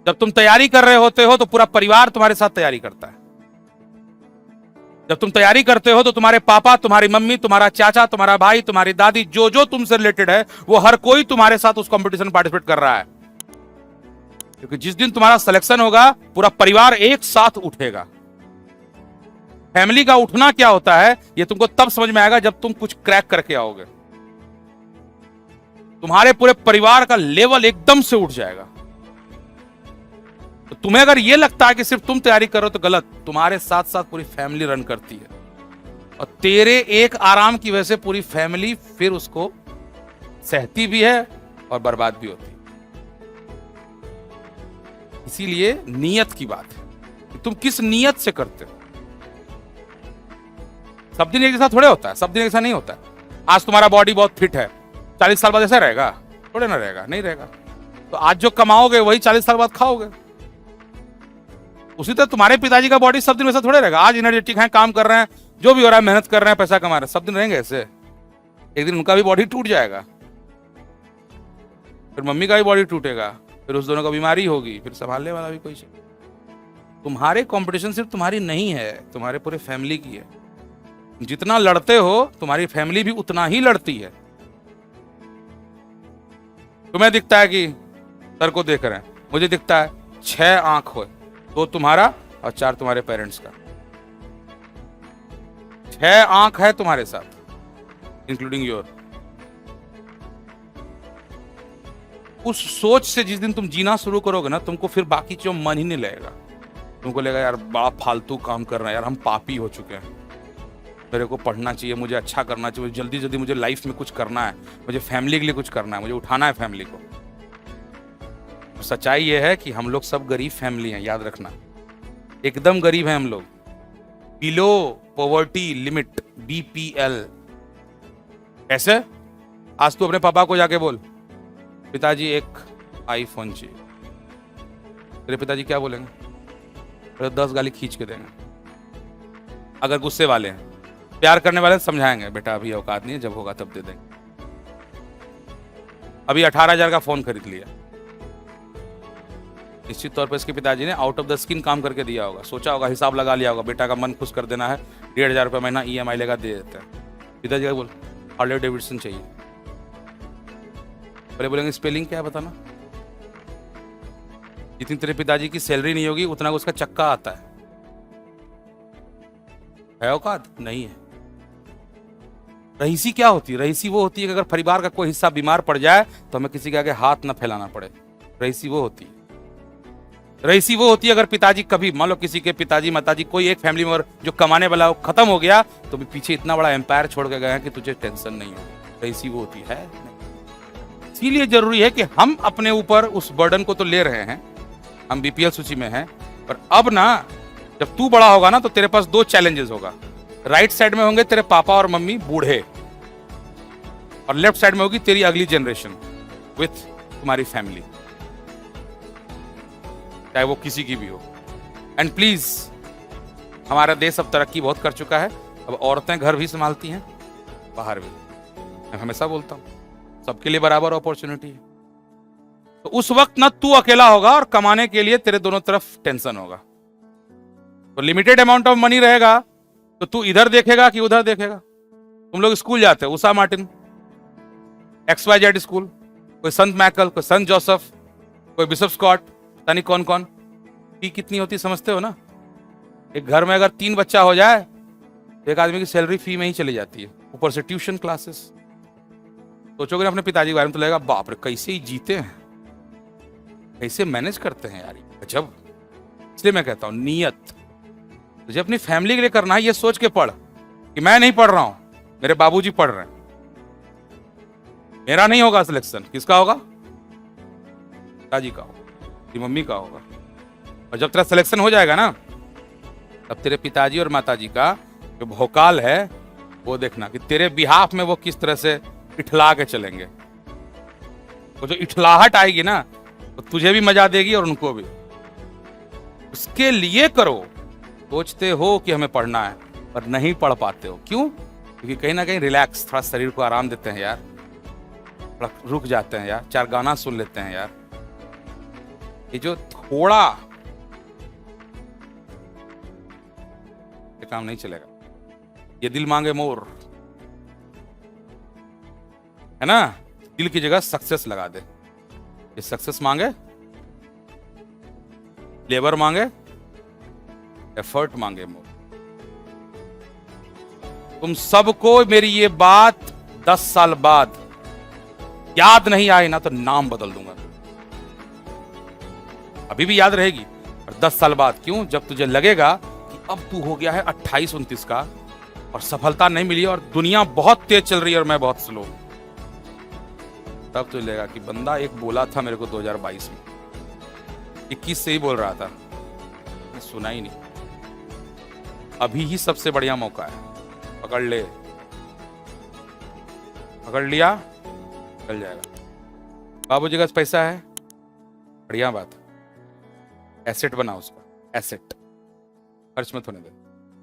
जब तुम तैयारी कर रहे होते हो तो पूरा परिवार तुम्हारे साथ तैयारी करता है। जब तुम तैयारी करते हो तो तुम्हारे पापा, तुम्हारी मम्मी, तुम्हारा चाचा, तुम्हारा भाई, तुम्हारी दादी, जो जो तुमसे रिलेटेड है वो हर कोई तुम्हारे साथ उस कंपटीशन में पार्टिसिपेट कर रहा है। क्योंकि जिस दिन तुम्हारा सिलेक्शन होगा पूरा परिवार एक साथ उठेगा। फैमिली का उठना क्या होता है ये तुमको तब समझ में आएगा जब तुम कुछ क्रैक करके आओगे। तुम्हारे पूरे परिवार का लेवल एकदम से उठ जाएगा। तो तुम्हें अगर यह लगता है कि सिर्फ तुम तैयारी करो तो गलत, तुम्हारे साथ साथ पूरी फैमिली रन करती है और तेरे एक आराम की वजह से पूरी फैमिली फिर उसको सहती भी है और बर्बाद भी होती है। इसीलिए नियत की बात है कि तुम किस नियत से करते हो। सब दिन एक जैसा थोड़े होता है, सब दिन ऐसा नहीं होता है। आज तुम्हारा बॉडी बहुत फिट है, 40 साल बाद ऐसा रहेगा? थोड़े ना रहेगा, नहीं रहेगा। तो आज जो कमाओगे वही 40 साल बाद खाओगे। उसी तरह तुम्हारे पिताजी का बॉडी सब दिन वैसा थोड़े रहेगा। आज एनर्जेटिक हैं, काम कर रहे हैं, जो भी हो रहा है, मेहनत कर रहे हैं, पैसा कमा रहे हैं, सब दिन रहेंगे ऐसे? एक दिन उनका भी बॉडी टूट जाएगा, फिर मम्मी का भी बॉडी टूटेगा, फिर उस दोनों को बीमारी होगी, फिर संभालने वाला भी कोई चाहिए। तुम्हारे कंपटीशन सिर्फ तुम्हारी नहीं है, तुम्हारे पूरे फैमिली की है। जितना लड़ते हो तुम्हारी फैमिली भी उतना ही लड़ती है। तुम्हें दिखता है कि सर को देख रहे हैं, मुझे दिखता है 6 आंख हो, 2 तुम्हारा और 4 तुम्हारे पेरेंट्स का। 6 आंख है तुम्हारे साथ, इंक्लूडिंग योर। उस सोच से जिस दिन तुम जीना शुरू करोगे ना, तुमको फिर बाकी चीजों मन ही नहीं लगेगा। तुमको लगेगा यार बड़ा फालतू काम कर रहे हैं यार, हम पापी हो चुके हैं, मेरे को पढ़ना चाहिए, मुझे अच्छा करना चाहिए, जल्दी जल्दी मुझे लाइफ में कुछ करना है, मुझे फैमिली के लिए कुछ करना है, मुझे उठाना है फैमिली को। तो सच्चाई ये है कि हम लोग सब गरीब फैमिली हैं, याद रखना, एकदम गरीब हैं हम लोग, बिलो पॉवर्टी लिमिट, BPL। कैसे? आज तू अपने पापा को जाके बोल पिताजी एक आईफोन चाहिए, तेरे पिताजी क्या बोलेंगे? तो 10 गाली खींच के देंगे। अगर गुस्से वाले हैं, प्यार करने वाले समझाएंगे, बेटा अभी औकात नहीं है, जब होगा तब दे देंगे। अभी 18,000 का फोन खरीद लिया, निश्चित तौर पर इसके पिताजी ने आउट ऑफ द स्किन काम करके दिया होगा, सोचा होगा, हिसाब लगा लिया होगा, बेटा का मन खुश कर देना है, 1,500 रुपये महीना EMI लेगा, दे देते हैं। पिताजी का बोल हार्ले डेविडसन चाहिए, पहले बोलेंगे स्पेलिंग क्या है बताना। जितनी तेरे पिताजी की सैलरी नहीं होगी उतना उसका चक्का आता है औकात? नहीं है। रईसी क्या होती है? रईसी वो होती है कि अगर परिवार का कोई हिस्सा बीमार पड़ जाए तो हमें किसी के आगे हाथ ना फैलाना पड़े। रईसी वो होती है। रईसी वो होती है अगर पिताजी कभी, मान लो किसी के पिताजी माताजी कोई एक फैमिली मेंबर जो कमाने वाला वो खत्म हो गया तो भी पीछे इतना बड़ा एम्पायर छोड़ के गए हैं कि तुझे टेंशन नहीं हो। रईसी वो होती है। इसीलिए जरूरी है कि हम अपने ऊपर उस बर्डन को तो ले रहे हैं, हम BPL सूची में हैं, पर अब ना जब तू बड़ा होगा ना तो तेरे पास 2 चैलेंजेस होगा। राइट साइड में होंगे तेरे पापा और मम्मी बूढ़े, और लेफ्ट साइड में होगी तेरी अगली जनरेशन विथ तुम्हारी फैमिली, चाहे वो किसी की भी हो। एंड प्लीज, हमारा देश अब तरक्की बहुत कर चुका है, अब औरतें घर भी संभालती हैं, बाहर भी। मैं हमेशा बोलता हूं सबके लिए बराबर अपॉर्चुनिटी है। तो उस वक्त ना तू अकेला होगा और कमाने के लिए तेरे दोनों तरफ टेंशन होगा। तो लिमिटेड अमाउंट ऑफ मनी रहेगा तो तू इधर देखेगा कि उधर देखेगा। तुम लोग स्कूल जाते हो, उषा मार्टिन, XYZ स्कूल, कोई संत मैकल, कोई संत जोसेफ, कोई बिशप स्कॉट, पता नहीं कौन कौन। फी कितनी होती समझते हो ना? एक घर में अगर 3 बच्चा हो जाए तो एक आदमी की सैलरी फी में ही चली जाती है, ऊपर से ट्यूशन क्लासेस। सोचोगे ना अपने पिताजी के बारे में तो लगेगा बाप रे कैसे ही जीते हैं, कैसे मैनेज करते हैं यार, गजब। इसलिए मैं कहता हूं नियत तुझे अपनी फैमिली के लिए करना है। ये सोच के पढ़ कि मैं नहीं पढ़ रहा हूं, मेरे बाबूजी पढ़ रहे हैं, मेरा नहीं होगा सिलेक्शन, किसका होगा? पिताजी का होगा, तेरी मम्मी का होगा। और जब तेरा सिलेक्शन हो जाएगा ना तब तेरे पिताजी और माताजी का जो भोकाल है वो देखना कि तेरे बिहाफ में वो किस तरह से इठला के चलेंगे। वो जो इठलाहट आएगी ना तो तुझे भी मजा देगी और उनको भी। उसके लिए करो। सोचते हो कि हमें पढ़ना है पर नहीं पढ़ पाते हो, क्यों? क्योंकि कहीं ना कहीं रिलैक्स, थोड़ा शरीर को आराम देते हैं यार, थोड़ा रुक जाते हैं यार, 4 गाना सुन लेते हैं यार, ये जो थोड़ा, ये काम नहीं चलेगा। ये दिल मांगे मोर, है ना, दिल की जगह सक्सेस लगा दे। ये सक्सेस मांगे, लेबर मांगे, एफर्ट मांगे मोर। तुम सबको मेरी ये बात 10 साल बाद याद नहीं आए ना तो नाम बदल दूंगा। अभी भी याद रहेगी, और 10 साल बाद क्यों, जब तुझे लगेगा कि अब तू हो गया है 28-29 का और सफलता नहीं मिली और दुनिया बहुत तेज चल रही है और मैं बहुत स्लो, तब तुझे लगेगा कि बंदा एक बोला था मेरे को 2022 में, 21 से ही बोल रहा था, मैं सुना ही नहीं। अभी ही सबसे बढ़िया मौका है, पकड़ ले। पकड़ लिया, चल जाएगा। बाबूजी का पैसा है, बढ़िया बात है, एसेट बना उसका, एसेट, खर्च मत होने दे।